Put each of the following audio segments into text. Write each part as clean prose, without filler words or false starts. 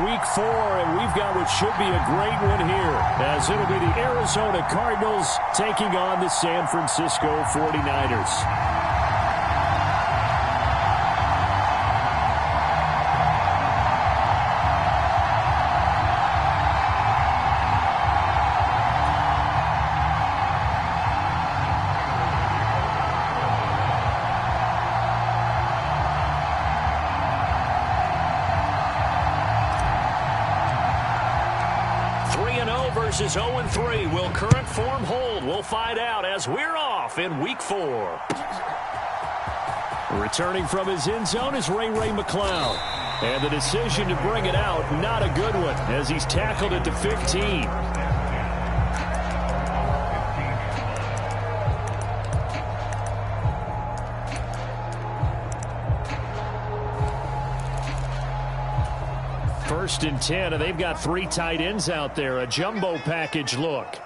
week 4, and we've got what should be a great one here, as it'll be the Arizona Cardinals taking on the San Francisco 49ers. Versus 0-3. Will current form hold? We'll find out as we're off in week 4. Returning from his end zone is Ray McCloud. And the decision to bring it out, not a good one, as he's tackled it to 15. First and 10, and they've got 3 tight ends out there. A jumbo package look.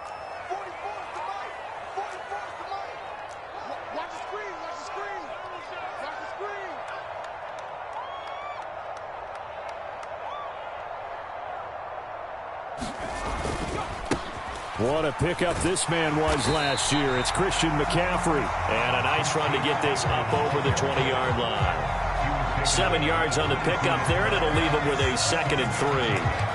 What a pickup this man was last year. It's Christian McCaffrey. And a nice run to get this up over the 20-yard line. 7 yards on the pickup there, and it'll leave them with a 2nd and 3.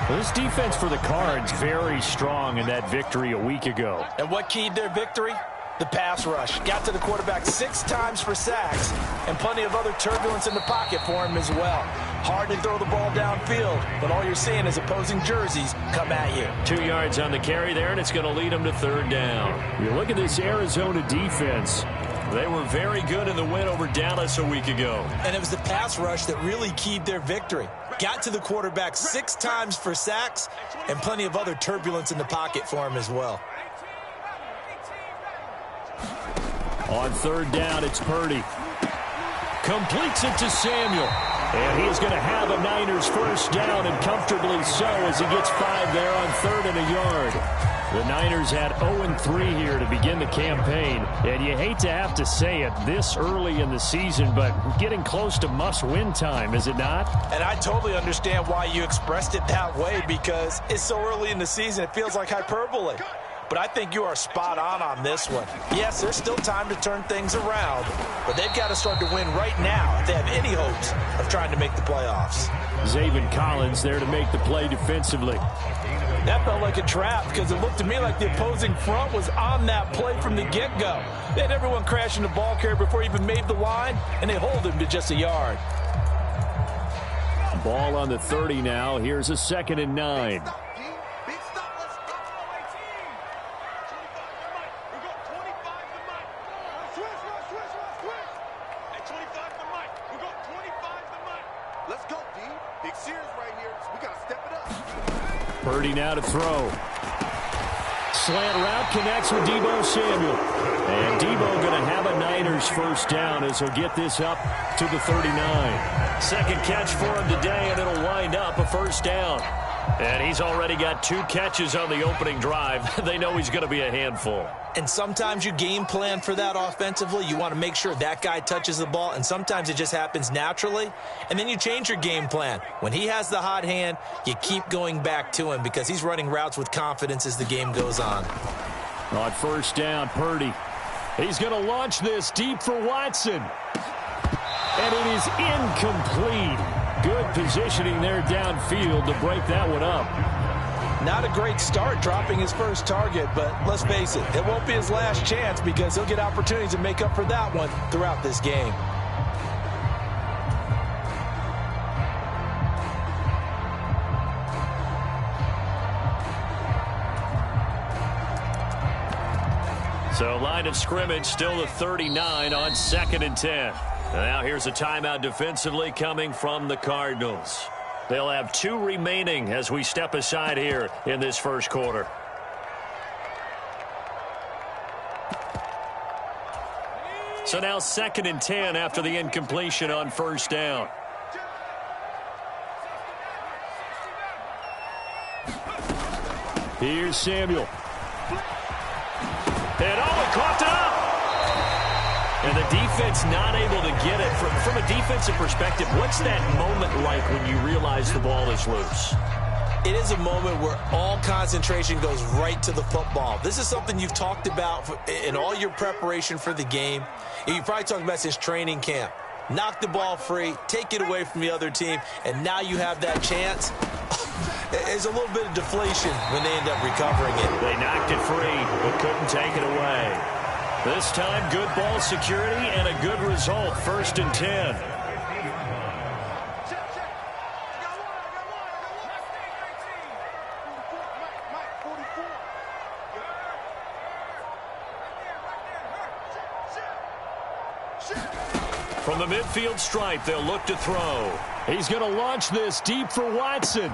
Well, this defense for the Cards very strong in that victory a week ago. And what keyed their victory? The pass rush. Got to the quarterback 6 times for sacks, and plenty of other turbulence in the pocket for him as well. Hard to throw the ball downfield, but all you're seeing is opposing jerseys come at you. 2 yards on the carry there, and it's going to lead them to 3rd down. You look at this Arizona defense. They were very good in the win over Dallas a week ago. And it was the pass rush that really keyed their victory. Got to the quarterback 6 times for sacks, and plenty of other turbulence in the pocket for him as well. On 3rd down, it's Purdy. Completes it to Samuel. And he is going to have a Niners first down, and comfortably so, as he gets 5 there on 3rd and a yard. The Niners had 0-3 here to begin the campaign, and you hate to have to say it this early in the season, but getting close to must-win time, is it not? And I totally understand why you expressed it that way, because it's so early in the season, it feels like hyperbole. But I think you are spot on this one. Yes, there's still time to turn things around, but they've got to start to win right now if they have any hopes of trying to make the playoffs. Zaven Collins there to make the play defensively. That felt like a trap because it looked to me like the opposing front was on that play from the get-go. They had everyone crashing the ball carrier before he even made the line, and they hold him to just a yard. Ball on the 30 now. Here's a 2nd and 9. Purdy now to throw. Slant route connects with Deebo Samuel. And Deebo going to have a Niners first down as he'll get this up to the 39. Second catch for him today, and it'll wind up a first down. And he's already got 2 catches on the opening drive. They know he's going to be a handful. And sometimes you game plan for that offensively. You want to make sure that guy touches the ball, and sometimes it just happens naturally. And then you change your game plan. When he has the hot hand, you keep going back to him because he's running routes with confidence as the game goes on. On first down, Purdy. He's going to launch this deep for Watson. And it is incomplete. Good positioning there downfield to break that one up. Not a great start dropping his first target, but let's face it, it won't be his last chance because he'll get opportunities to make up for that one throughout this game. So line of scrimmage still the 39 on 2nd and 10. Now here's a timeout defensively coming from the Cardinals. They'll have 2 remaining as we step aside here in this first quarter. So now 2nd and 10 after the incompletion on first down. Here's Samuel. And he coughed it up. And the defense not able to get it. From a defensive perspective, what's that moment like when you realize the ball is loose? It is a moment where all concentration goes right to the football. This is something you've talked about in all your preparation for the game. And you probably talked about since training camp. Knock the ball free, take it away from the other team, and now you have that chance. There's a little bit of deflation when they end up recovering it. They knocked it free, but couldn't take it away. This time, good ball security and a good result. 1st and 10. From the midfield stripe, they'll look to throw. He's going to launch this deep for Watson.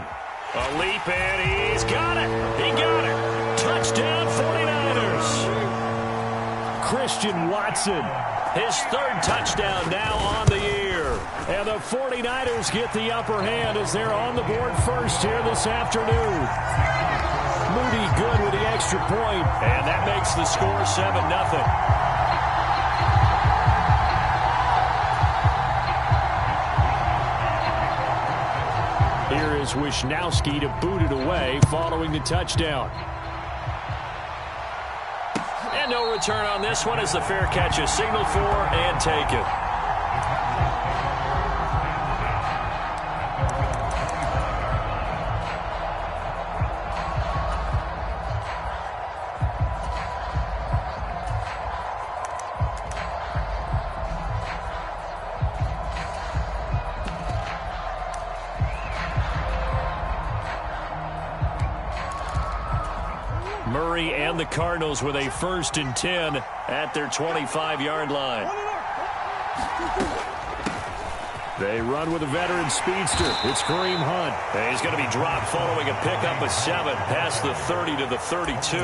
A leap, and he's got it. He got it. Touchdown, 49ers. Christian Watson. His 3rd touchdown now on the year. And the 49ers get the upper hand as they're on the board first here this afternoon. Moody good with the extra point. And that makes the score 7-0. Here is Wisnowski to boot it away following the touchdown. And no return on this one as the fair catch is signaled for and taken. Murray and the Cardinals with a 1st and 10 at their 25-yard line. They run with a veteran speedster. It's Kareem Hunt. And he's going to be dropped following a pickup of 7 past the 30 to the 32.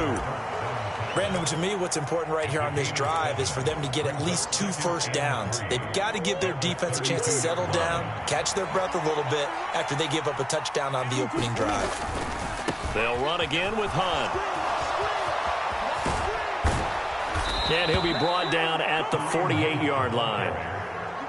Brandon, to me, what's important right here on this drive is for them to get at least 2 first downs. They've got to give their defense a chance to settle down, catch their breath a little bit after they give up a touchdown on the opening drive. They'll run again with Hunt. And he'll be brought down at the 48-yard line.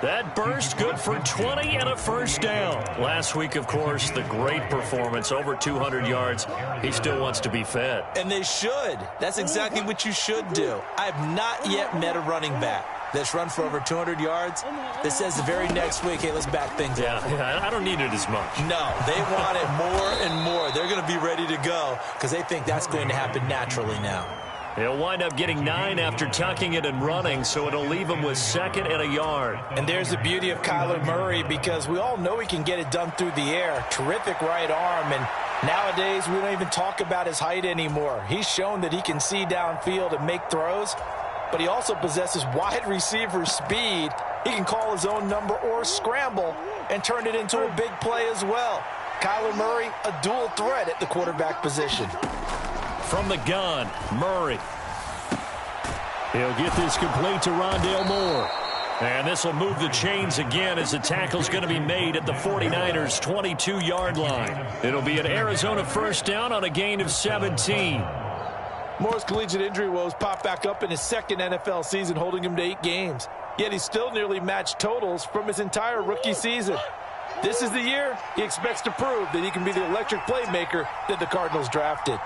That burst good for 20 and a 1st down. Last week, of course, the great performance, over 200 yards. He still wants to be fed. And they should. That's exactly what you should do. I have not yet met a running back that's run for over 200 yards that says the very next week, hey, let's back things up. Yeah, I don't need it as much. No, they want it more and more. They're going to be ready to go because they think that's going to happen naturally now. He'll wind up getting 9 after tucking it and running, so it'll leave him with 2nd and a yard. And there's the beauty of Kyler Murray because we all know he can get it done through the air. Terrific right arm, and nowadays we don't even talk about his height anymore. He's shown that he can see downfield and make throws, but he also possesses wide receiver speed. He can call his own number or scramble and turn it into a big play as well. Kyler Murray, a dual threat at the quarterback position. From the gun, Murray. He'll get this complete to Rondale Moore. And this will move the chains again as the tackle's going to be made at the 49ers' 22-yard line. It'll be an Arizona 1st down on a gain of 17. Moore's collegiate injury woes pop back up in his 2nd NFL season, holding him to 8 games. Yet he still nearly matched totals from his entire rookie season. This is the year he expects to prove that he can be the electric playmaker that the Cardinals drafted.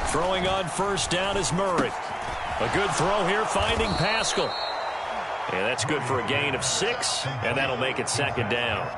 Throwing on 1st down is Murray. A good throw here, finding Pascal. And that's good for a gain of 6, and that'll make it 2nd down.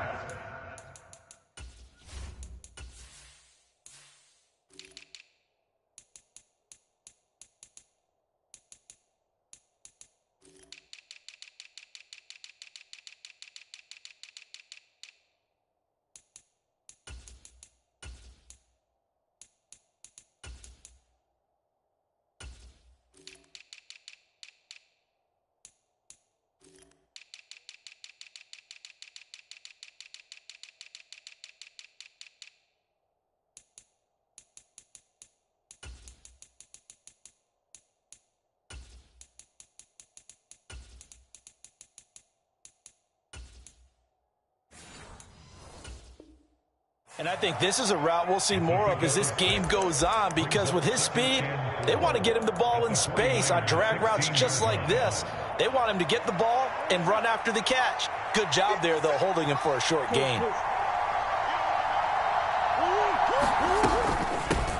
And I think this is a route we'll see more of as this game goes on, because with his speed, they want to get him the ball in space on drag routes just like this. They want him to get the ball and run after the catch. Good job there, though, holding him for a short gain.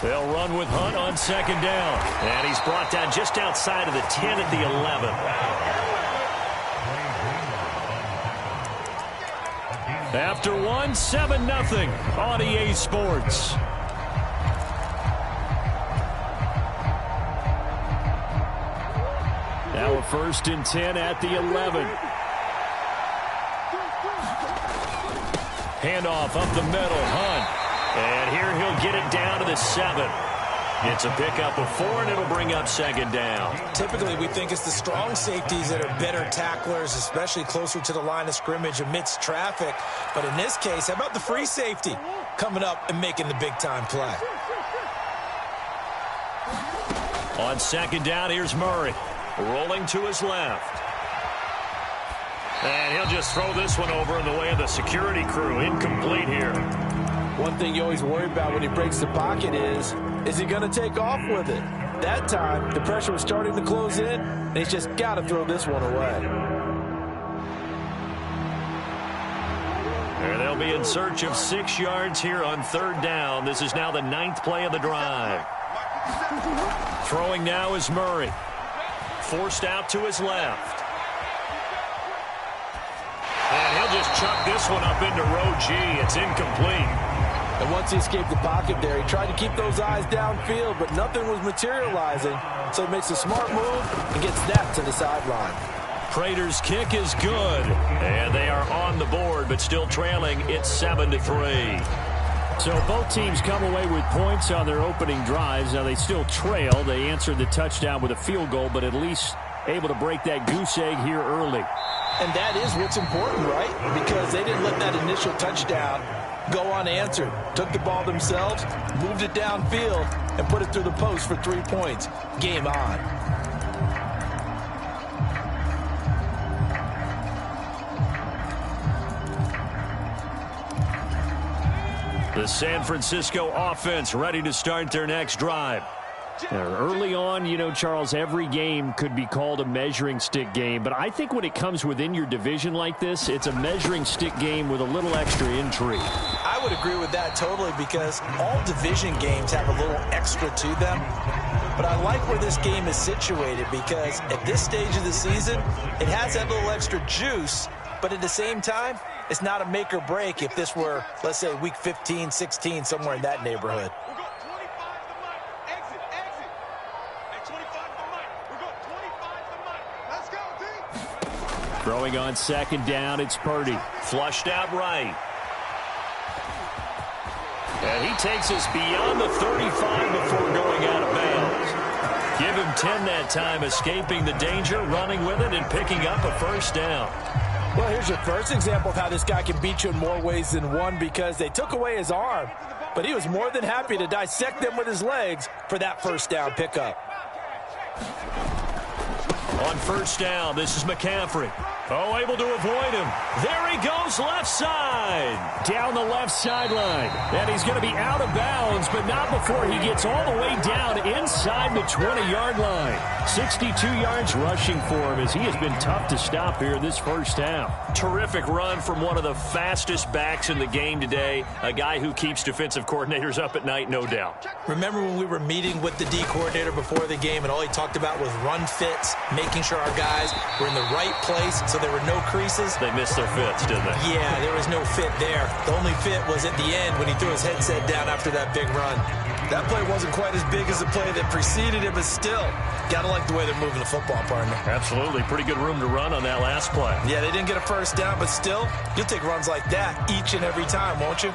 They'll run with Hunt on second down. And he's brought down just outside of the 10 at the 11. After one, 7-0 on EA Sports. Now a 1st and 10 at the 11. Handoff up the middle, Hunt. And here he'll get it down to the 7. It's a pickup of 4, and it'll bring up second down. Typically, we think it's the strong safeties that are better tacklers, especially closer to the line of scrimmage amidst traffic. But in this case, how about the free safety coming up and making the big-time play? On second down, here's Murray. Rolling to his left. And he'll just throw this one over in the way of the security crew. Incomplete here. One thing you always worry about when he breaks the pocket is he going to take off with it? That time, the pressure was starting to close in, and he's just got to throw this one away. And they'll be in search of 6 yards here on 3rd down. This is now the 9th play of the drive. Throwing now is Murray. Forced out to his left. And he'll just chuck this one up into row G. It's incomplete. And once he escaped the pocket there, he tried to keep those eyes downfield, but nothing was materializing. So he makes a smart move and gets that to the sideline. Prater's kick is good. And they are on the board, but still trailing. It's 7-3. So both teams come away with points on their opening drives. Now they still trail. They answered the touchdown with a field goal, but at least able to break that goose egg here early. And that is what's important, right? Because they didn't let that initial touchdown go unanswered. Took the ball themselves, moved it downfield, and put it through the post for 3 points. Game on. The San Francisco offense ready to start their next drive. Early on, you know, Charles, every game could be called a measuring stick game. But I think when it comes within your division like this, it's a measuring stick game with a little extra intrigue. I would agree with that totally, because all division games have a little extra to them. But I like where this game is situated, because at this stage of the season, it has that little extra juice. But at the same time, it's not a make or break if this were, let's say, week 15, 16, somewhere in that neighborhood. Throwing on second down, it's Purdy. Flushed out right. And he takes us beyond the 35 before going out of bounds. Give him 10 that time, escaping the danger, running with it, and picking up a 1st down. Well, here's your first example of how this guy can beat you in more ways than one, because they took away his arm, but he was more than happy to dissect them with his legs for that 1st down pickup. On 1st down, this is McCaffrey. Oh, able to avoid him. There he goes, left side. Down the left sideline. And he's going to be out of bounds, but not before he gets all the way down inside the 20-yard line. 62 yards rushing for him, as he has been tough to stop here this 1st down. Terrific run from one of the fastest backs in the game today. A guy who keeps defensive coordinators up at night, no doubt. Remember when we were meeting with the D coordinator before the game, and all he talked about was run fits, making sure our guys were in the right place so there were no creases? They missed their fits, didn't they? Yeah, there was no fit there. The only fit was at the end when he threw his headset down after that big run. That play wasn't quite as big as the play that preceded it, but still, gotta like the way they're moving the football, partner. Absolutely. Pretty good room to run on that last play. Yeah, they didn't get a 1st down, but still, you'll take runs like that each and every time, won't you?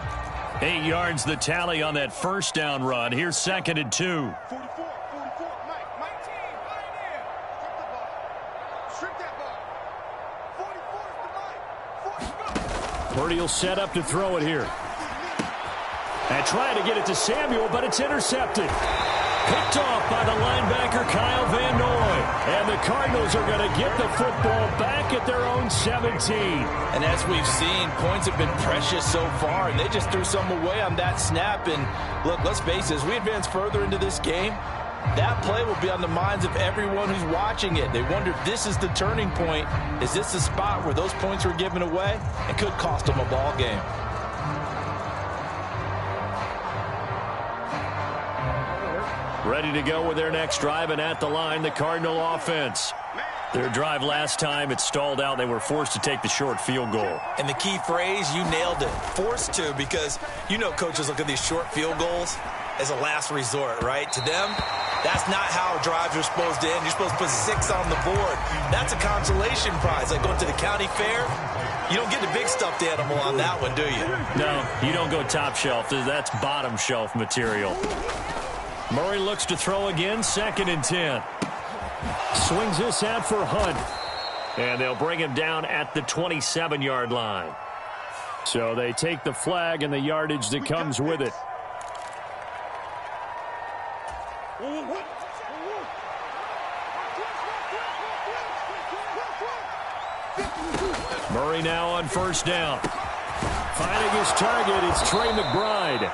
8 yards the tally on that 1st down run. Here's 2nd and 2. Purdy will set up to throw it here. And trying to get it to Samuel, but it's intercepted. Picked off by the linebacker Kyle Van Noy. And the Cardinals are going to get the football back at their own 17. And as we've seen, points have been precious so far, and they just threw some away on that snap. And look, let's face it, as we advance further into this game, that play will be on the minds of everyone who's watching it. They wonder if this is the turning point. Is this the spot where those points were given away? It could cost them a ball game. Ready to go with their next drive, and at the line, the Cardinal offense. Their drive last time, it stalled out. They were forced to take the short field goal. And the key phrase, you nailed it. Forced to, because you know coaches look at these short field goals as a last resort, right? To them, that's not how drives are supposed to end. You're supposed to put 6 on the board. That's a consolation prize. Like going to the county fair, you don't get the big stuffed animal on that one, do you? No, you don't go top shelf. That's bottom shelf material. Murray looks to throw again, 2nd and 10. Swings this out for Hunt. And they'll bring him down at the 27-yard line. So they take the flag and the yardage that comes with it. Murray now on 1st down. Finding his target, it's Trey McBride.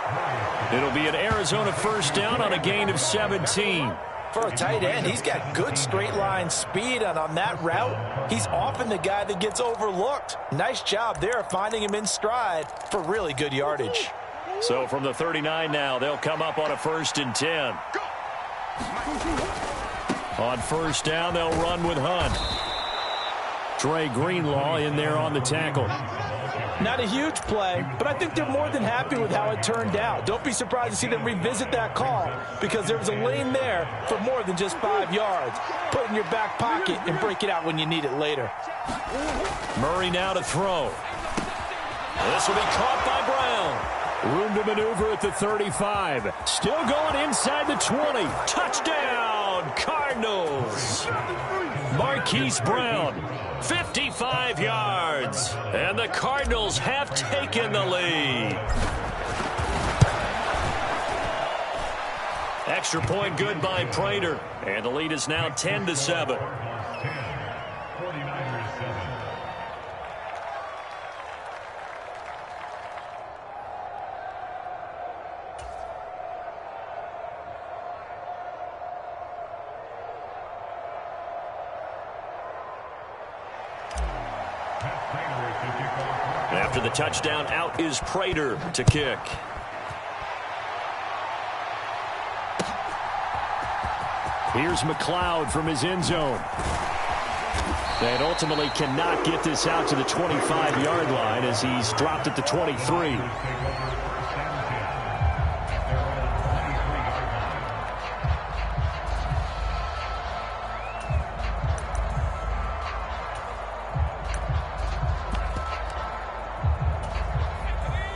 It'll be an Arizona 1st down on a gain of 17. For a tight end, he's got good straight line speed, and on that route, he's often the guy that gets overlooked. Nice job there finding him in stride for really good yardage. So from the 39 now, they'll come up on a 1st and 10. On 1st down, they'll run with Hunt. Trey Greenlaw in there on the tackle. Not a huge play, but I think they're more than happy with how it turned out. Don't be surprised to see them revisit that call, because there was a lane there for more than just 5 yards. Put it in your back pocket and break it out when you need it later. Murray now to throw. This will be caught by Brown. Room to maneuver at the 35. Still going inside the 20. Touchdown, Cardinals. Marquise Brown, 55 yards. And the Cardinals have taken the lead. Extra point good by Prater. And the lead is now 10-7. After the touchdown, out is Prater to kick. Here's McLeod from his end zone. And ultimately cannot get this out to the 25-yard line as he's dropped at the 23.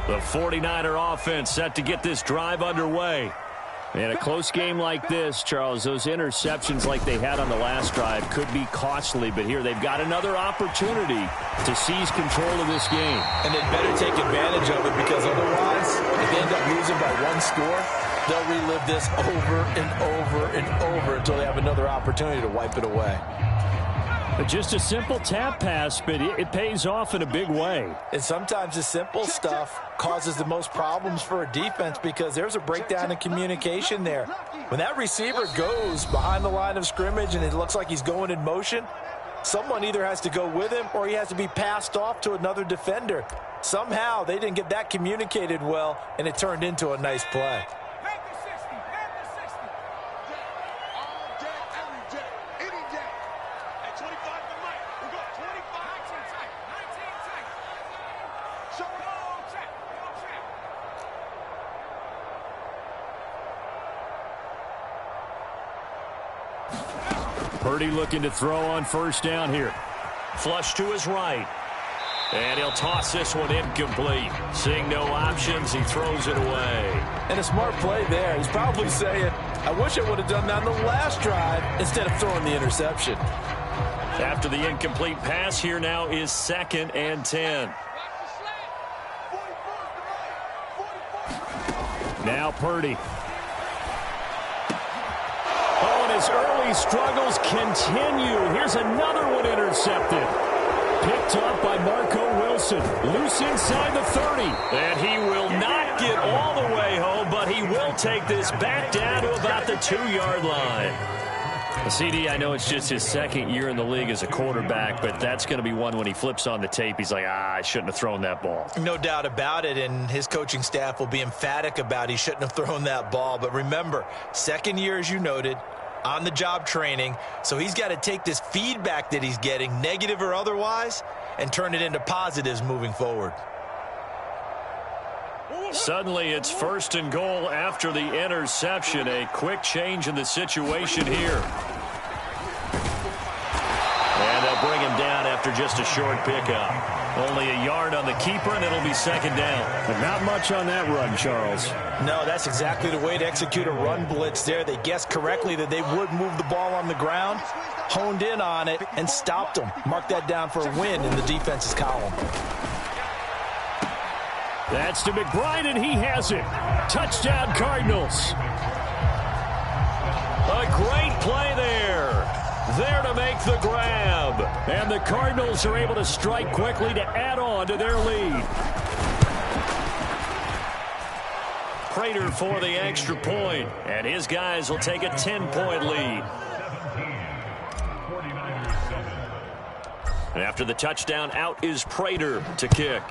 The 49er offense set to get this drive underway. In a close game like this, Charles, those interceptions like they had on the last drive could be costly, but here they've got another opportunity to seize control of this game. And they'd better take advantage of it, because otherwise, if they end up losing by 1 score, they'll relive this over and over and over until they have another opportunity to wipe it away. But just a simple tap pass, but it pays off in a big way. And sometimes the simple stuff causes the most problems for a defense, because there's a breakdown in communication there. When that receiver goes behind the line of scrimmage and it looks like he's going in motion, someone either has to go with him or he has to be passed off to another defender. Somehow they didn't get that communicated well, and it turned into a nice play. Purdy looking to throw on 1st down here. Flush to his right. And he'll toss this one incomplete. Seeing no options, he throws it away. And a smart play there. He's probably saying, I wish I would have done that on the last drive instead of throwing the interception. After the incomplete pass, here now is 2nd and 10. Now Purdy. his early struggles continue. Here's another one intercepted. Picked up by Marco Wilson. Loose inside the 30. And he will not get all the way home, but he will take this back down to about the 2-yard line. CD, I know it's just his second year in the league as a quarterback, but that's going to be one when he flips on the tape. He's like, I shouldn't have thrown that ball. No doubt about it, and his coaching staff will be emphatic about he shouldn't have thrown that ball. But remember, second year, as you noted, on-the-job training, so he's got to take this feedback that he's getting, negative or otherwise, and turn it into positives moving forward. Suddenly, it's 1st and goal after the interception. A quick change in the situation here. And they'll bring him down after just a short pickup. Only a yard on the keeper, and it'll be 2nd down. But not much on that run, Charles. No, that's exactly the way to execute a run blitz there. They guessed correctly that they would move the ball on the ground, honed in on it, and stopped them. Mark that down for a win in the defense's column. That's to McBride, and he has it. Touchdown, Cardinals. A great play there. There to make the grab. And the Cardinals are able to strike quickly to add on to their lead. Prater for the extra point, and his guys will take a 10-point lead. And after the touchdown, out is Prater to kick.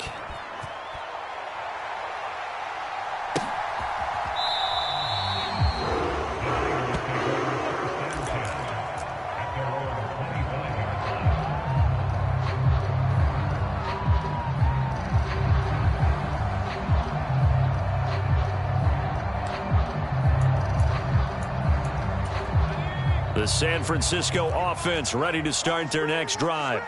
The San Francisco offense ready to start their next drive.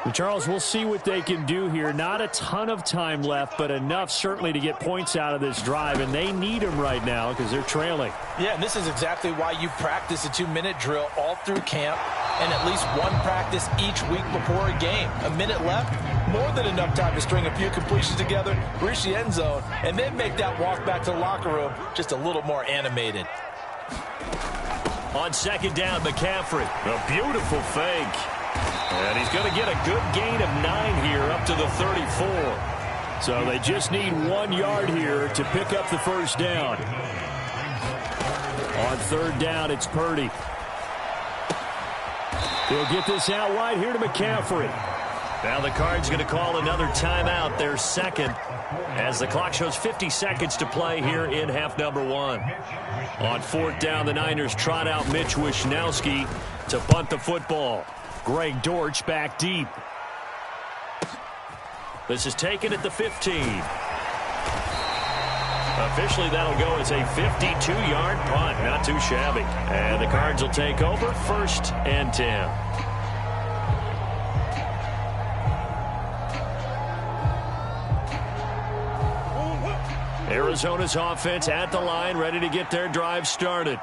And Charles, we'll see what they can do here. Not a ton of time left, but enough certainly to get points out of this drive, and they need them right now because they're trailing. Yeah, and this is exactly why you practice a 2-minute drill all through camp and at least one practice each week before a game. A minute left, more than enough time to string a few completions together, reach the end zone, and then make that walk back to the locker room just a little more animated. On 2nd down, McCaffrey. A beautiful fake. And he's going to get a good gain of 9 here up to the 34. So they just need 1 yard here to pick up the first down. On 3rd down, it's Purdy. He'll get this out wide here to McCaffrey. Now the Cards going to call another timeout, their second, as the clock shows 50 seconds to play here in half number 1. On 4th down, the Niners trot out Mitch Wishnowsky to punt the football. Greg Dortch back deep. This is taken at the 15. Officially, that'll go as a 52-yard punt. Not too shabby. And the Cards will take over 1st and 10. Arizona's offense at the line, ready to get their drive started.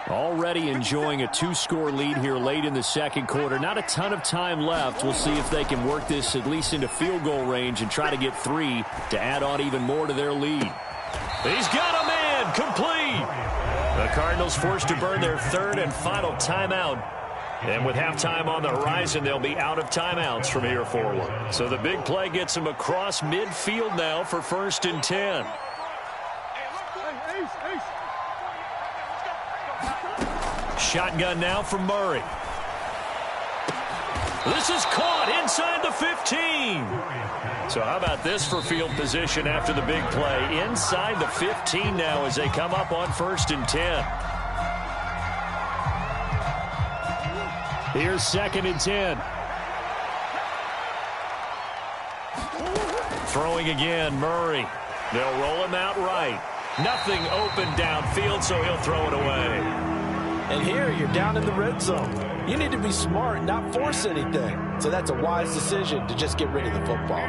Already enjoying a 2-score lead here late in the second quarter. Not a ton of time left. We'll see if they can work this at least into field goal range and try to get 3 to add on even more to their lead. He's got a man, complete. The Cardinals forced to burn their 3rd and final timeout. And with halftime on the horizon, they'll be out of timeouts from here forward. So the big play gets them across midfield now for 1st and 10. Shotgun now from Murray. This is caught inside the 15. So how about this for field position after the big play? Inside the 15 now as they come up on 1st and 10. Here's 2nd and 10. Throwing again, Murray. They'll roll him out right. Nothing open downfield, so he'll throw it away. And here, you're down in the red zone. You need to be smart and not force anything. So that's a wise decision to just get rid of the football.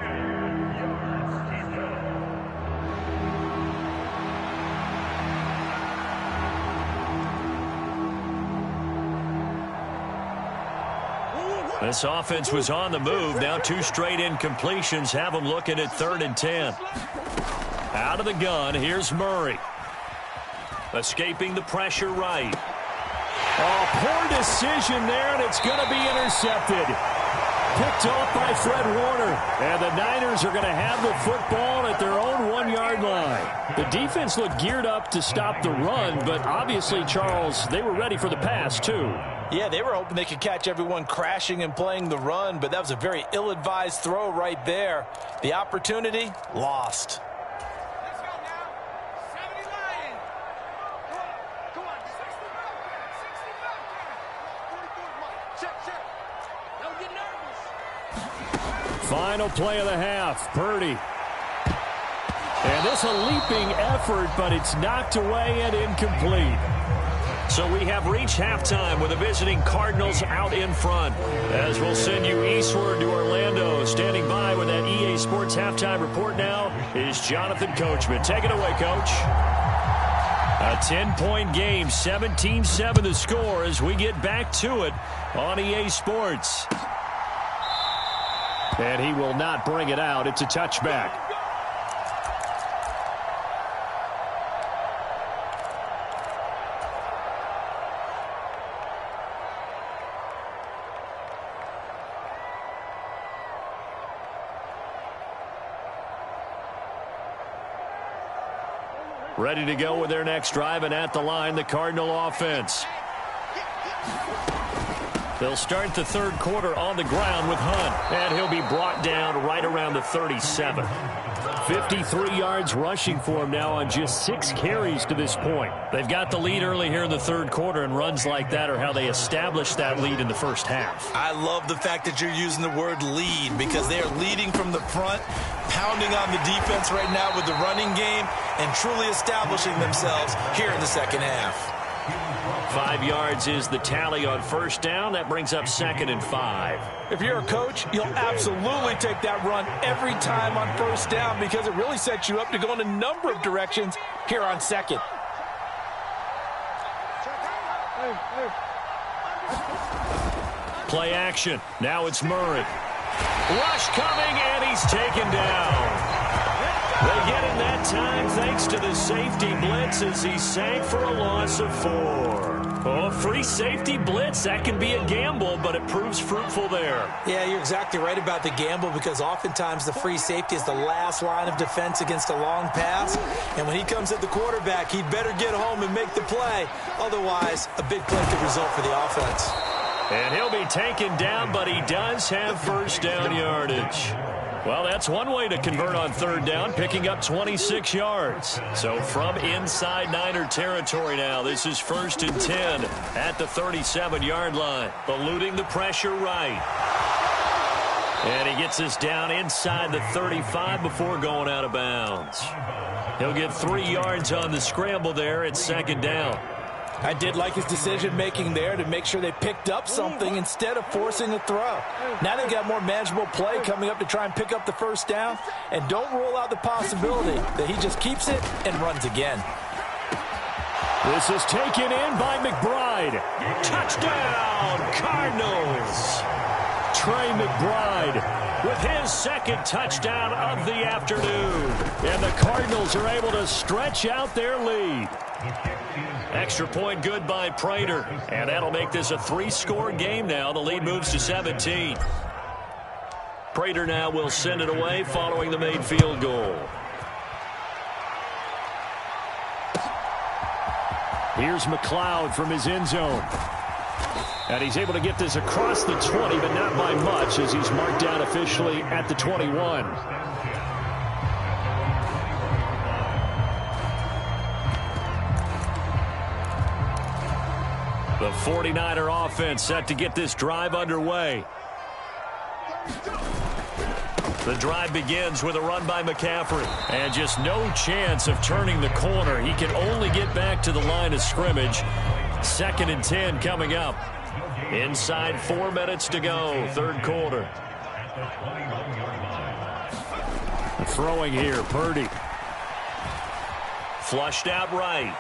This offense was on the move. Now 2 straight incompletions have them looking at 3rd and 10. Out of the gun, here's Murray. Escaping the pressure right. Oh, poor decision there, and it's going to be intercepted. Picked off by Fred Warner. And the Niners are going to have the football at their own 1-yard line. The defense looked geared up to stop the run, but obviously, Charles, they were ready for the pass, too. Yeah, they were hoping they could catch everyone crashing and playing the run, but that was a very ill-advised throw right there. The opportunity, lost. Let's go now. 79. Come on. 65 there. 65 there. 44 Mike. Check. Don't get nervous. Final play of the half, Purdy. And this a leaping effort, but it's knocked away and incomplete. So we have reached halftime with the visiting Cardinals out in front. As we'll send you eastward to Orlando. Standing by with that EA Sports halftime report now is Jonathan Coachman. Take it away, Coach. A 10-point game, 17-7 the score as we get back to it on EA Sports. And he will not bring it out. It's a touchback. Ready to go with their next drive, and at the line, the Cardinal offense. They'll start the third quarter on the ground with Hunt, and he'll be brought down right around the 37. 53 yards rushing for him now on just 6 carries to this point. They've got the lead early here in the third quarter, and runs like that are how they established that lead in the first half. I love the fact that you're using the word lead because they are leading from the front, pounding on the defense right now with the running game, and truly establishing themselves here in the second half. 5 yards is the tally on first down. That brings up 2nd and 5. If you're a coach, you'll absolutely take that run every time on first down because it really sets you up to go in a number of directions here on second. Play action. Now it's Murray. Rush coming, and he's taken down. They get him that time thanks to the safety blitz as he sank for a loss of 4. Oh, free safety blitz, that can be a gamble, but it proves fruitful there. Yeah, you're exactly right about the gamble because oftentimes the free safety is the last line of defense against a long pass. And when he comes at the quarterback, he'd better get home and make the play. Otherwise, a big play could result for the offense. And he'll be taken down, but he does have first down yardage. Well, that's one way to convert on third down, picking up 26 yards. So from inside Niner territory now, this is 1st and 10 at the 37-yard line. Eluding the pressure right. And he gets us down inside the 35 before going out of bounds. He'll get 3 yards on the scramble there at 2nd down. I did like his decision-making there to make sure they picked up something instead of forcing a throw. Now they've got more manageable play coming up to try and pick up the first down. And don't rule out the possibility that he just keeps it and runs again. This is taken in by McBride. Touchdown, Cardinals. Trey McBride with his 2nd touchdown of the afternoon. And the Cardinals are able to stretch out their lead. Extra point good by Prater. And that'll make this a 3-score game now. The lead moves to 17. Prater now will send it away following the made field goal. Here's McLeod from his end zone. And he's able to get this across the 20, but not by much as he's marked down officially at the 21. The 49er offense set to get this drive underway. The drive begins with a run by McCaffrey. And just no chance of turning the corner. He can only get back to the line of scrimmage. 2nd and 10 coming up. Inside 4 minutes to go, third quarter. Throwing here, Purdy. Flushed out right.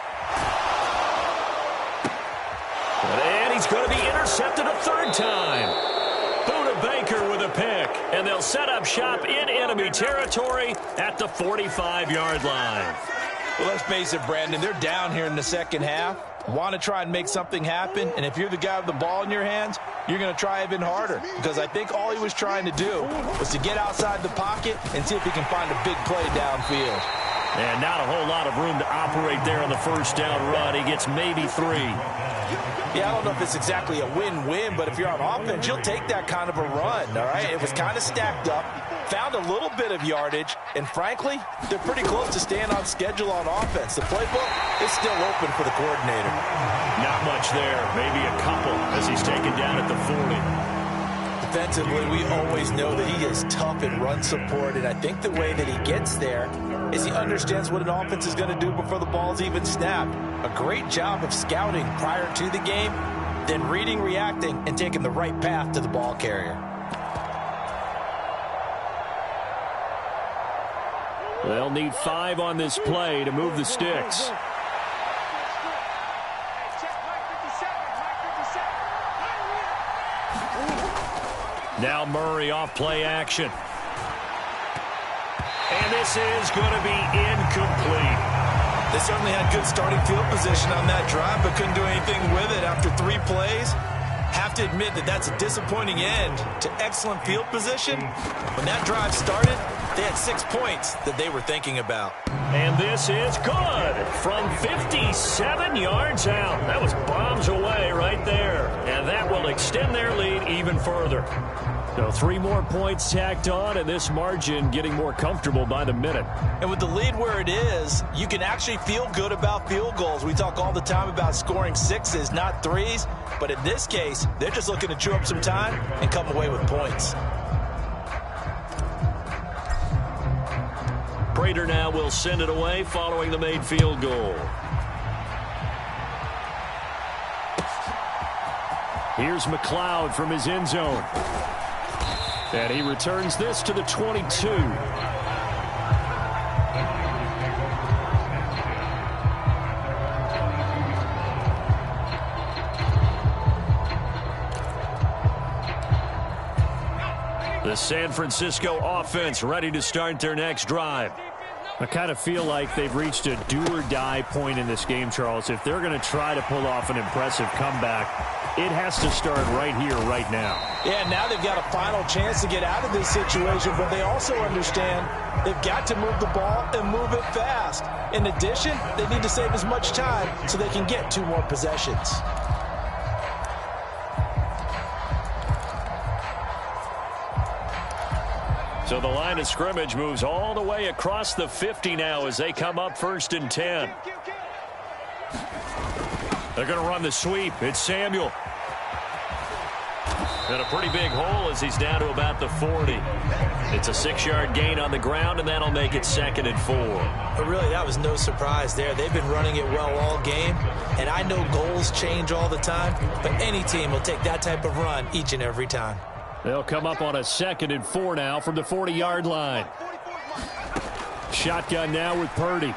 And he's going to be intercepted a 3rd time. Buda Baker with a pick. And they'll set up shop in enemy territory at the 45-yard line. Well, let's face it, Brandon, they're down here in the second half. Want to try and make something happen, and if you're the guy with the ball in your hands, you're going to try even harder, because I think all he was trying to do was to get outside the pocket and see if he can find a big play downfield. And not a whole lot of room to operate there on the first down run. He gets maybe 3. Yeah, I don't know if it's exactly a win-win, but if you're on offense, you'll take that kind of a run, all right? It was kind of stacked up, found a little bit of yardage, and frankly, they're pretty close to staying on schedule on offense. The playbook is still open for the coordinator. Not much there, maybe a couple as he's taken down at the 40. Defensively, we always know that he is tough in run support, and I think the way that he gets there is he understands what an offense is going to do before the ball's even snapped. A great job of scouting prior to the game, then reading, reacting, and taking the right path to the ball carrier. They'll need 5 on this play to move the sticks. Now Murray off play action. And this is going to be incomplete. They certainly had good starting field position on that drive, but couldn't do anything with it after 3 plays. Have to admit that that's a disappointing end to excellent field position. When that drive started, they had 6 points that they were thinking about. And this is good from 57 yards out. That was bombs away right there. And that will extend their lead even further. So 3 more points tacked on, and this margin getting more comfortable by the minute. And with the lead where it is, you can actually feel good about field goals. We talk all the time about scoring 6s, not 3s. But in this case, they're just looking to chew up some time and come away with points. Prater now will send it away following the made field goal. Here's McLeod from his end zone. And he returns this to the 22. The San Francisco offense ready to start their next drive. I kind of feel like they've reached a do-or-die point in this game, Charles. If they're going to try to pull off an impressive comeback, it has to start right here, right now. Yeah, now they've got a final chance to get out of this situation, but they also understand they've got to move the ball and move it fast. In addition, they need to save as much time so they can get 2 more possessions. So the line of scrimmage moves all the way across the 50 now as they come up 1st and 10. They're going to run the sweep. It's Samuel. And a pretty big hole as he's down to about the 40. It's a 6-yard gain on the ground, and that'll make it 2nd and 4. But really, that was no surprise there. They've been running it well all game, and I know goals change all the time, but any team will take that type of run each and every time. They'll come up on a 2nd and 4 now from the 40-yard line. Shotgun now with Purdy.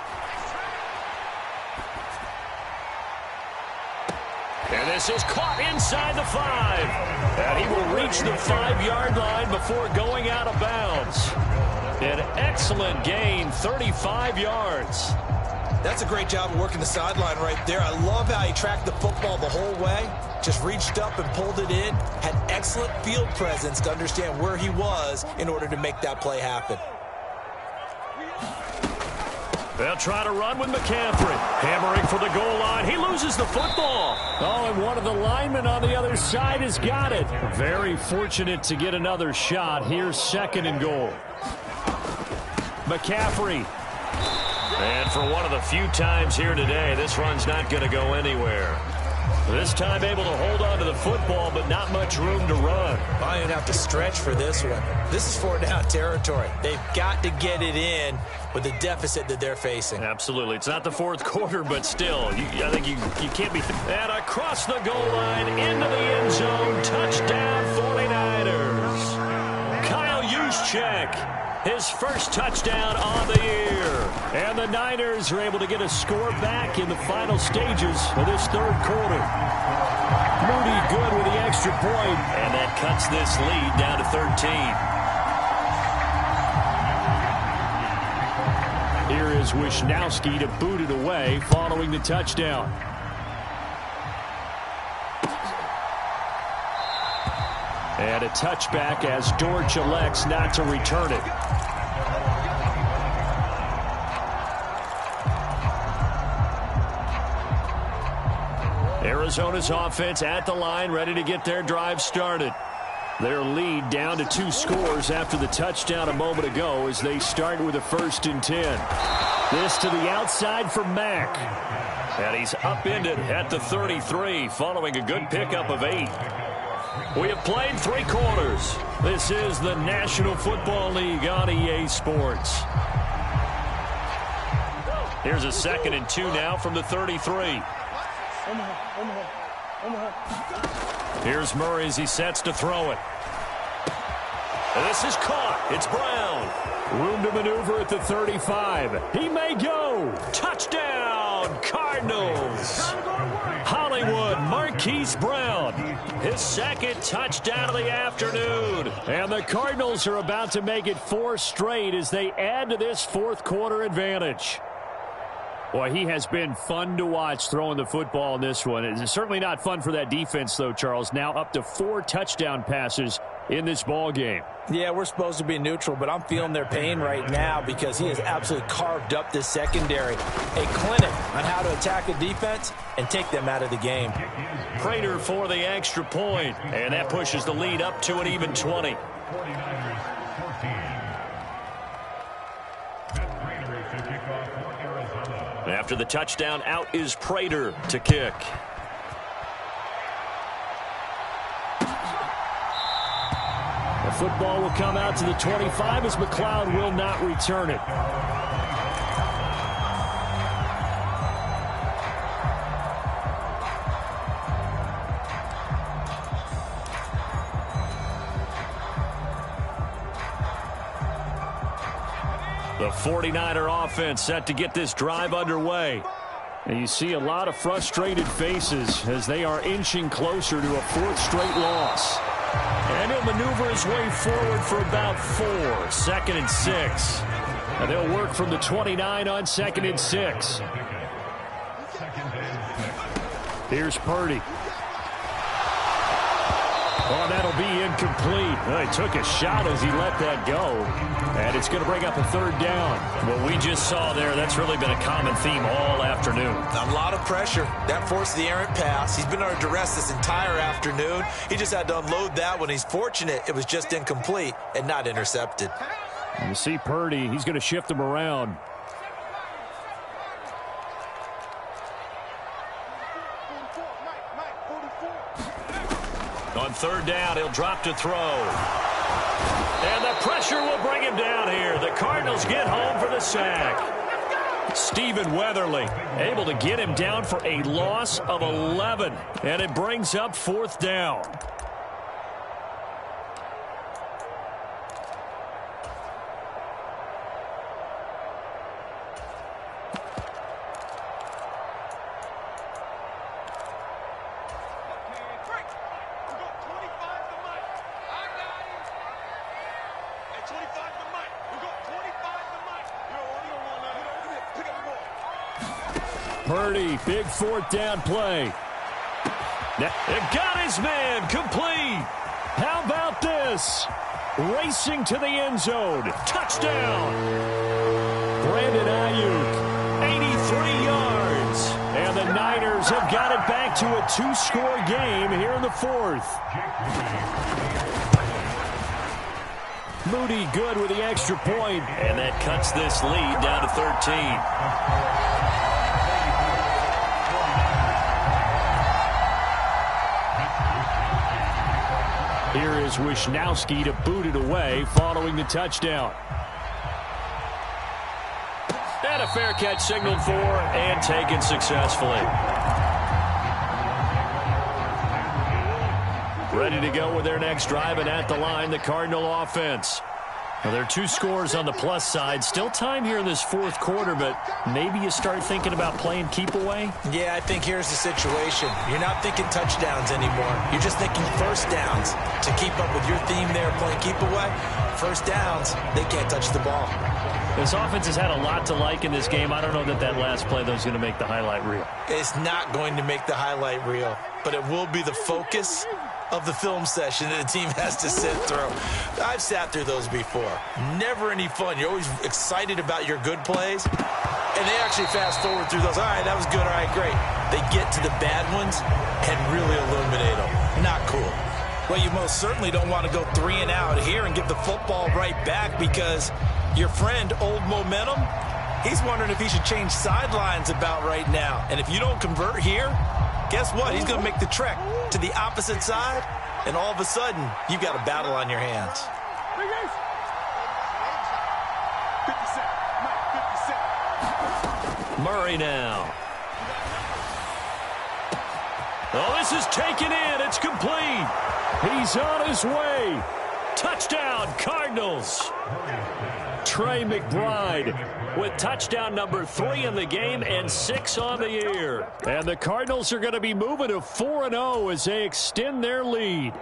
And this is caught inside the 5. And he will reach the 5-yard line before going out of bounds. An excellent gain, 35 yards. That's a great job of working the sideline right there. I love how he tracked the football the whole way. Just reached up and pulled it in. Had excellent field presence to understand where he was in order to make that play happen. They'll try to run with McCaffrey. Hammering for the goal line. He loses the football. Oh, and one of the linemen on the other side has got it. Very fortunate to get another shot. Here's 2nd and goal. McCaffrey. And for one of the few times here today, this run's not going to go anywhere. This time able to hold on to the football, but not much room to run. I don't have to stretch for this one. This is 4-down territory. They've got to get it in with the deficit that they're facing. Absolutely. It's not the 4th quarter, but still, I think you can't be... And across the goal line, into the end zone, touchdown 49ers. Kyle Juszczyk. His first touchdown on the year. And the Niners are able to get a score back in the final stages of this 3rd quarter. Moody good with the extra point. And that cuts this lead down to 13. Here is Wisnowski to boot it away following the touchdown. And a touchback as Dortch elects not to return it. Arizona's offense at the line, ready to get their drive started. Their lead down to 2 scores after the touchdown a moment ago as they start with a 1st and 10. This to the outside for Mack. And he's upended at the 33 following a good pickup of 8. We have played 3 quarters. This is the National Football League on EA Sports. Here's a 2nd and 2 now from the 33. Here's Murray as he sets to throw it. And this is caught. It's Brown. Room to maneuver at the 35. He may go. Touchdown, Cardinals. Hollywood Marquise Brown. His 2nd touchdown of the afternoon. And the Cardinals are about to make it 4 straight as they add to this 4th quarter advantage. Boy, he has been fun to watch throwing the football in this one. It's certainly not fun for that defense, though, Charles. Now up to 4 touchdown passes in this ball game. Yeah, we're supposed to be neutral, but I'm feeling their pain right now because he has absolutely carved up this secondary. A clinic on how to attack a defense and take them out of the game. Prater for the extra point, and that pushes the lead up to an even 20. After the touchdown, out is Prater to kick. The football will come out to the 25 as McLeod will not return it. The 49er offense set to get this drive underway. And you see a lot of frustrated faces as they are inching closer to a 4th straight loss. And he'll maneuver his way forward for about 4. 2nd and 6. And they'll work from the 29 on 2nd and 6. Here's Purdy. Oh, that'll be incomplete. Well, he took a shot as he let that go. And it's going to bring up a 3rd down. What we just saw there, that's really been a common theme all afternoon. A lot of pressure. That forced the errant pass. He's been under duress this entire afternoon. He just had to unload that one. He's fortunate it was just incomplete and not intercepted. And you see Purdy, he's going to shift him around. On 3rd down, he'll drop to throw. And the pressure will bring him down here. The Cardinals get home for the sack. Stephen Weatherly able to get him down for a loss of 11. And it brings up 4th down. Purdy, big 4th down play. It got his man complete. How about this? Racing to the end zone. Touchdown. Brandon Ayuk, 83 yards. And the Niners have got it back to a 2-score game here in the 4th. Moody good with the extra point. And that cuts this lead down to 13. Here is Wisnowski to boot it away following the touchdown. And a fair catch signaled for and taken successfully. Ready to go with their next drive, and at the line, the Cardinal offense. Well, there are 2 scores on the plus side. Still time here in this 4th quarter, but maybe you start thinking about playing keep away? Yeah, I think here's the situation. You're not thinking touchdowns anymore. You're just thinking 1st downs. To keep up with your theme there, playing keep away, 1st downs, they can't touch the ball. This offense has had a lot to like in this game. I don't know that last play, though, is going to make the highlight reel. It's not going to make the highlight reel, but it will be the focus of the film session that the team has to sit through. I've sat through those before. Never any fun. You're always excited about your good plays, and they actually fast forward through those. All right, that was good. All right, great. They get to the bad ones and really illuminate them. Not cool. Well, you most certainly don't want to go 3 and out here and give the football right back, because your friend, Old Momentum, he's wondering if he should change sidelines about right now. And if you don't convert here, guess what? He's going to make the trek to the opposite side, and all of a sudden, you've got a battle on your hands. Murray now. Oh, this is taken in. It's complete. He's on his way. Touchdown, Cardinals. Trey McBride with touchdown number 3 in the game and 6 on the year. And the Cardinals are going to be moving to 4-0 as they extend their lead.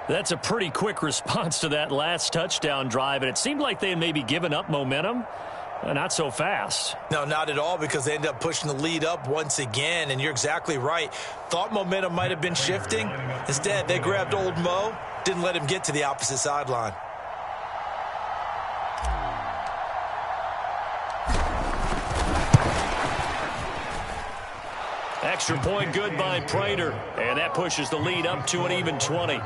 That's a pretty quick response to that last touchdown drive, and it seemed like they had maybe given up momentum. Not so fast. No, not at all, because they end up pushing the lead up once again, and you're exactly right. Thought momentum might have been shifting. Instead, they grabbed Old Mo, didn't let him get to the opposite sideline. Extra point good by Prater, and that pushes the lead up to an even 20.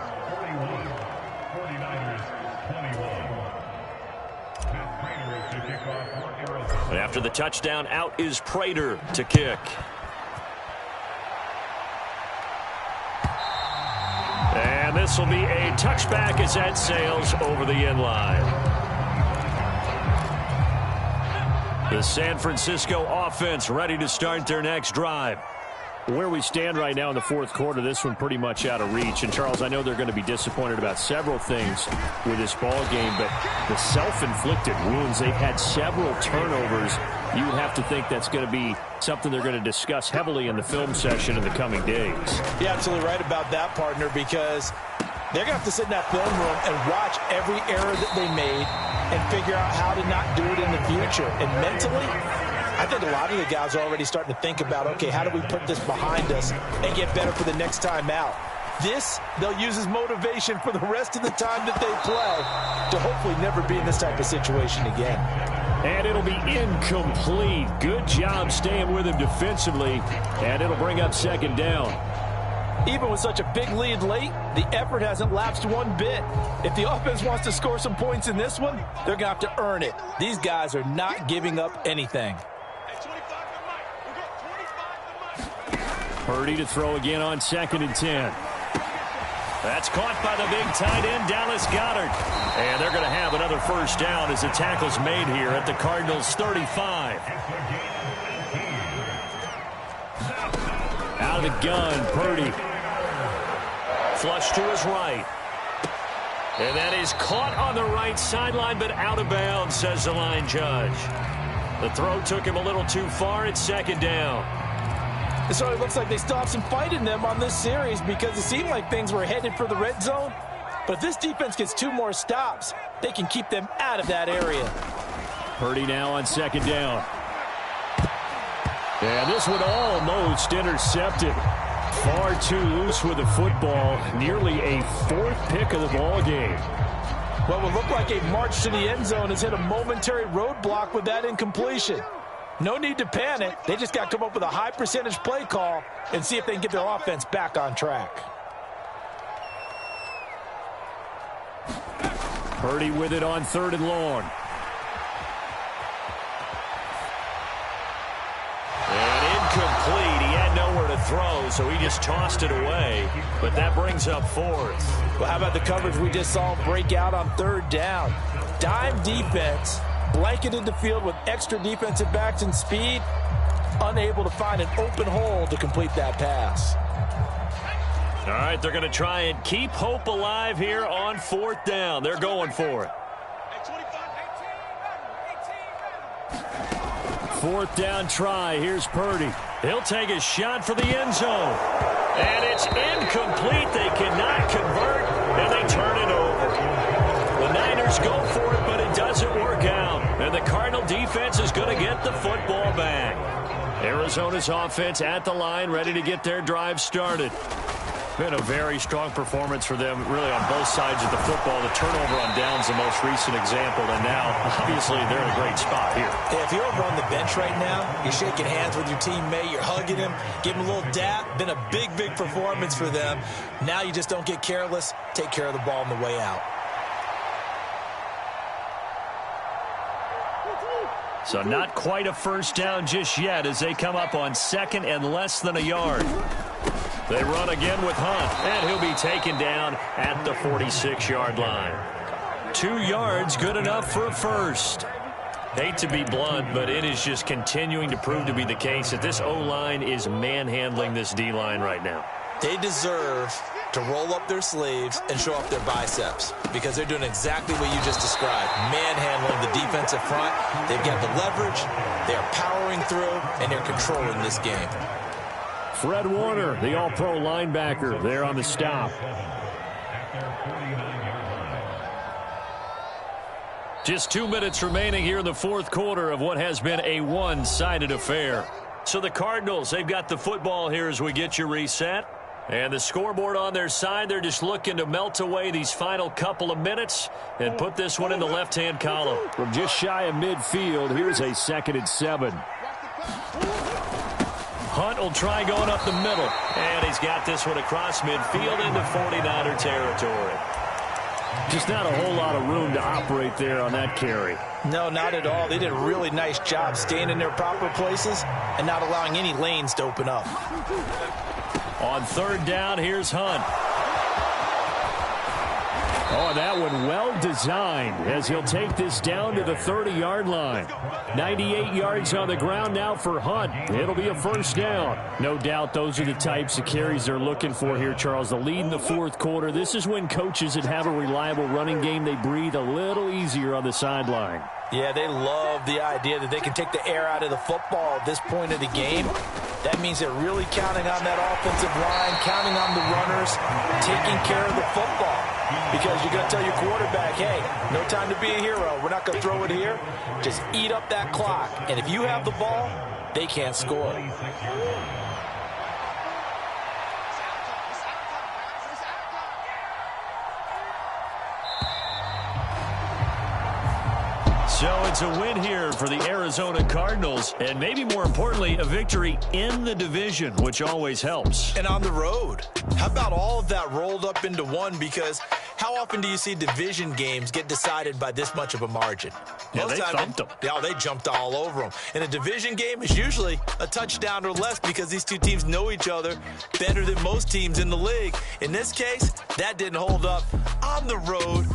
And after the touchdown, out is Prater to kick. And this will be a touchback as that sails over the end line. The San Francisco offense ready to start their next drive. Where we stand right now in the fourth quarter, this one pretty much out of reach. And, Charles, I know they're going to be disappointed about several things with this ball game, but the self-inflicted wounds, they've had several turnovers. You would have to think that's going to be something they're going to discuss heavily in the film session in the coming days. You're absolutely right about that, partner, because they're going to have to sit in that film room and watch every error that they made and figure out how to not do it in the future. And mentally, I think a lot of the guys are already starting to think about, okay, how do we put this behind us and get better for the next time out? This, they'll use as motivation for the rest of the time that they play to hopefully never be in this type of situation again. And it'll be incomplete. Good job staying with him defensively, and it'll bring up second down. Even with such a big lead late, the effort hasn't lapsed one bit. If the offense wants to score some points in this one, they're going to have to earn it. These guys are not giving up anything. Purdy to throw again on 2nd and 10. That's caught by the big tight end, Dallas Goedert. And they're going to have another first down as the tackle's made here at the Cardinals' 35. Out of the gun, Purdy. Flush to his right. And that is caught on the right sideline, but out of bounds, says the line judge. The throw took him a little too far. It's second down. It sort of looks like they still have some fight in them on this series, because it seemed like things were headed for the red zone. But if this defense gets 2 more stops, they can keep them out of that area. Purdy now on 2nd down. And this one almost intercepted. Far too loose with the football. Nearly a 4th pick of the ball game. What would look like a march to the end zone has hit a momentary roadblock with that incompletion. No need to panic. They just got to come up with a high percentage play call and see if they can get their offense back on track. Purdy with it on 3rd and long. And incomplete. He had nowhere to throw, so he just tossed it away. But that brings up 4th. Well, how about the coverage we just saw break out on 3rd down? Dime defense, blanketed the field with extra defensive backs and speed, unable to find an open hole to complete that pass. All right, they're going to try and keep hope alive here on 4th down. They're going for it. 4th down try. Here's Purdy. He'll take a shot for the end zone. And it's incomplete. They cannot convert, and they turn it over. The Niners go for it, but it doesn't work out. And the Cardinal defense is going to get the football back. Arizona's offense at the line, ready to get their drive started. Been a very strong performance for them, really, on both sides of the football. The turnover on downs, the most recent example, and now, obviously, they're in a great spot here. Yeah, if you're over on the bench right now, you're shaking hands with your teammate, you're hugging him, giving him a little dap. Been a big, big performance for them. Now you just don't get careless. Take care of the ball on the way out. So not quite a first down just yet as they come up on second and less than a yard. They run again with Hunt, and he'll be taken down at the 46-yard line. 2 yards, good enough for a first. Hate to be blunt, but it is just continuing to prove to be the case that this O-line is manhandling this D-line right now. They deserve to roll up their sleeves and show off their biceps because they're doing exactly what you just described, manhandling the defensive front. They've got the leverage, they're powering through, and they're controlling this game. Fred Warner, the all-pro linebacker, there on the stop. Just 2 minutes remaining here in the fourth quarter of what has been a one-sided affair. So the Cardinals, they've got the football here as we get you reset. And the scoreboard on their side, they're just looking to melt away these final couple of minutes and put this one in the left-hand column. From just shy of midfield, here's a 2nd and 7. Hunt will try going up the middle. And he's got this one across midfield into 49er territory. Just not a whole lot of room to operate there on that carry. No, not at all. They did a really nice job staying in their proper places and not allowing any lanes to open up. On 3rd down, here's Hunt. Oh, that one well designed as he'll take this down to the 30-yard line. 98 yards on the ground now for Hunt. It'll be a first down. No doubt those are the types of carries they're looking for here, Charles. The lead in the fourth quarter. This is when coaches that have a reliable running game, they breathe a little easier on the sideline. Yeah, they love the idea that they can take the air out of the football at this point of the game. That means they're really counting on that offensive line, counting on the runners, taking care of the football. Because you're going to tell your quarterback, hey, no time to be a hero. We're not going to throw it here. Just eat up that clock. And if you have the ball, they can't score. So it's a win here for the Arizona Cardinals, and maybe more importantly, a victory in the division, which always helps. And on the road. How about all of that rolled up into one? Because how often do you see division games get decided by this much of a margin? Yeah, they thumped them. Yeah, they jumped all over them. And a division game is usually a touchdown or less because these two teams know each other better than most teams in the league. In this case, that didn't hold up. On the road,